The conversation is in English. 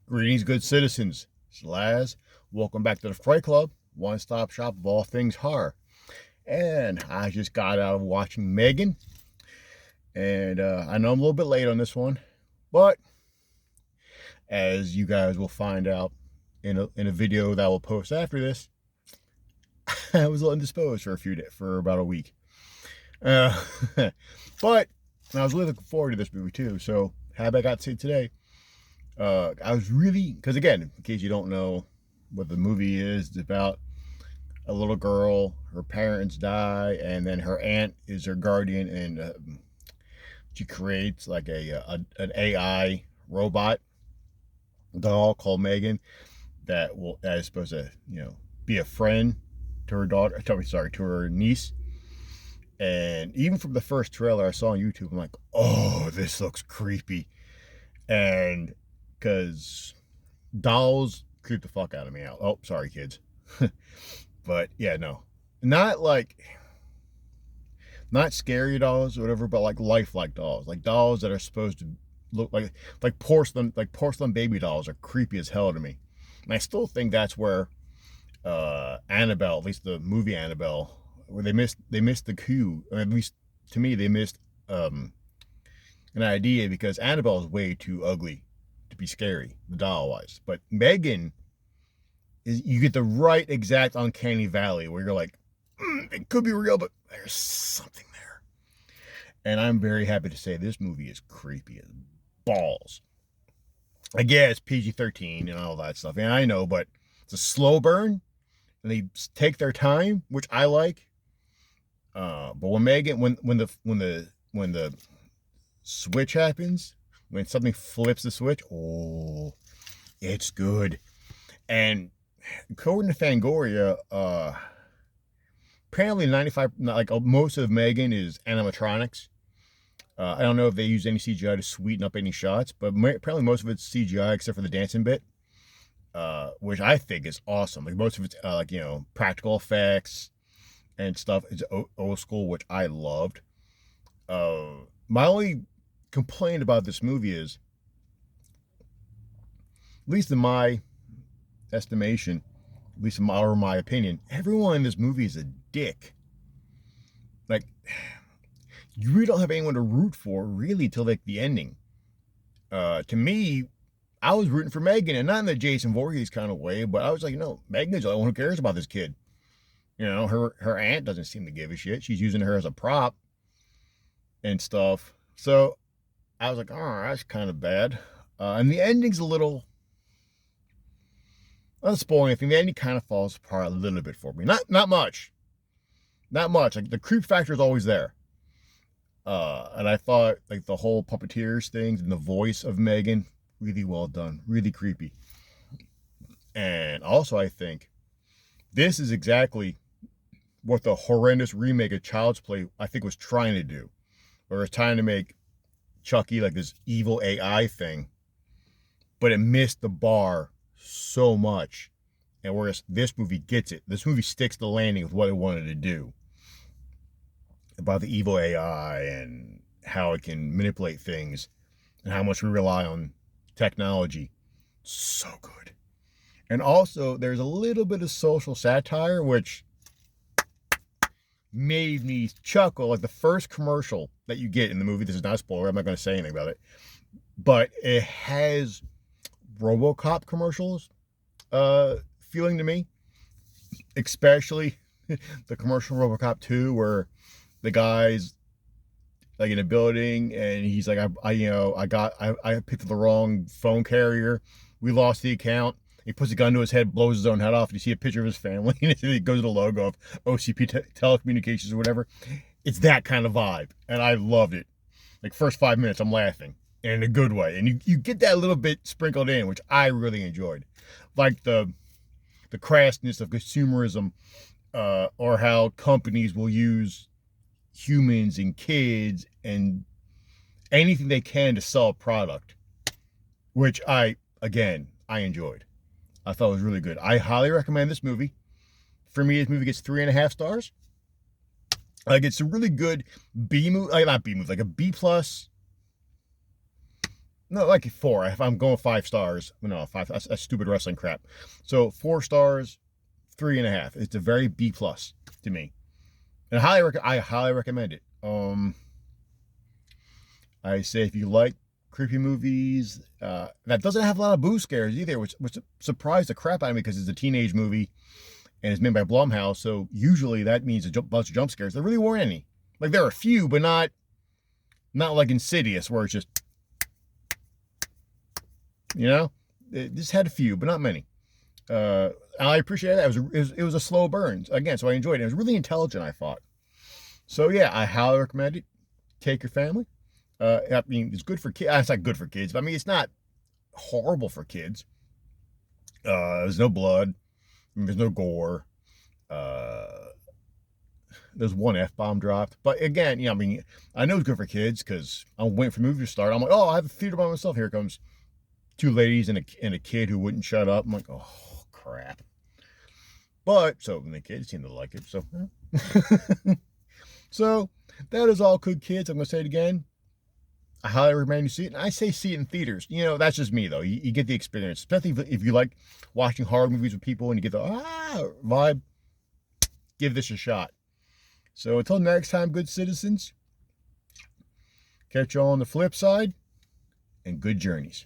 Greetings, good citizens. It's Laz. Welcome back to the Fright Club, one-stop shop of all things horror. And I just got out of watching M3gan, and I know I'm a little bit late on this one, but as you guys will find out in a video that I will post after this, I was a little indisposed for for about a week. Uh, but I was really looking forward to this movie too. So, how I got to see it today? I was really, because again, in case you don't know what the movie is, it's about a little girl. Her parents die, and then her aunt is her guardian, and she creates like an AI robot doll called M3gan that is supposed to be a friend to her daughter. Sorry, to her niece. And even from the first trailer I saw on YouTube, I'm like, oh, this looks creepy. And because dolls creep the fuck out of me out. Oh, sorry, kids. But yeah, no. Not like, not scary dolls or whatever, but like lifelike dolls. Like dolls that are supposed to look like porcelain baby dolls are creepy as hell to me. And I still think that's where Annabelle, at least the movie Annabelle, where they missed the cue, or at least to me they missed an idea, because Annabelle is way too ugly to be scary, the doll wise. But M3gan is, you get the right exact uncanny valley where you're like, it could be real, but there's something there. And I'm very happy to say this movie is creepy as balls. Like, yeah, it's PG-13 and all that stuff, and I know, but it's a slow burn, and they take their time, which I like. But when M3gan, when the switch happens, when something flips the switch, oh, it's good. And according to Fangoria, apparently 95, like most of M3gan is animatronics. I don't know if they use any CGI to sweeten up any shots, but apparently most of it's CGI except for the dancing bit, which I think is awesome. Like most of it's like practical effects and stuff. It's old school, which I loved. My only complaint about this movie is, at least in my estimation, at least in my opinion, everyone in this movie is a dick. Like, you really don't have anyone to root for really till like the ending. To me, I was rooting for M3gan, and not in the Jason Voorhees kind of way, but I was like, no, M3gan's the only one who cares about this kid. Her aunt doesn't seem to give a shit. She's using her as a prop and stuff. So I was like, oh, that's kind of bad. And the ending's a little, not spoiling anything. The ending kind of falls apart a little bit for me. Not much. Not much. Like, the creep factor is always there. And I thought like the whole puppeteers things and the voice of M3gan, really well done, really creepy. And also I think this is exactly what the horrendous remake of Child's Play I think was trying to do, or was trying to make Chucky like this evil AI thing, but it missed the bar so much. And whereas this movie gets it, this movie sticks the landing with what it wanted to do about the evil AI and how it can manipulate things and how much we rely on technology. So good. And also there's a little bit of social satire, which made me chuckle. Like the first commercial that you get in the movie, this is not a spoiler, I'm not going to say anything about it, but it has RoboCop commercials feeling to me, especially the commercial RoboCop 2 where the guy's like in a building and he's like, I picked the wrong phone carrier, we lost the account. He puts a gun to his head, blows his own head off, and you see a picture of his family, and it goes to the logo of OCP Telecommunications or whatever. It's that kind of vibe, and I loved it. Like, first 5 minutes, I'm laughing, and in a good way. And you get that little bit sprinkled in, which I really enjoyed. Like the crassness of consumerism, or how companies will use humans and kids and anything they can to sell a product, which I enjoyed. I thought it was really good. I highly recommend this movie. For me, this movie gets 3.5 stars. Like, it's a really good B movie, like not B movie, like a B plus. No, like 4. If I'm going 5 stars, no, 5. That's stupid wrestling crap. So 4 stars, 3.5. It's a very B plus to me, and I highly recommend it. I say if you like creepy movies, that doesn't have a lot of boo scares either, which surprised the crap out of me because it's a teenage movie and it's made by Blumhouse. So usually that means a bunch of jump scares. There really weren't any. Like there are a few, but not like Insidious where it's just, you know, it just had a few, but not many. I appreciate that. It was a slow burn again, so I enjoyed it. It was really intelligent, I thought. So yeah, I highly recommend it. Take your family. I mean, it's good for kids. It's not good for kids, but I mean, it's not horrible for kids. There's no blood. I mean, there's no gore. Uh, there's one F-bomb dropped. But again, I mean, I know it's good for kids because I'm waiting for the movie to start. I'm like, oh, I have a theater by myself. Here comes 2 ladies and a kid who wouldn't shut up. I'm like, oh, crap. But, so the kids seem to like it. So, so that is all good, kids. I'm going to say it again. I highly recommend you see it. And I say see it in theaters. That's just me, though. You get the experience. Especially if you like watching horror movies with people and you get the vibe, give this a shot. So until next time, good citizens, catch you on the flip side, and good journeys.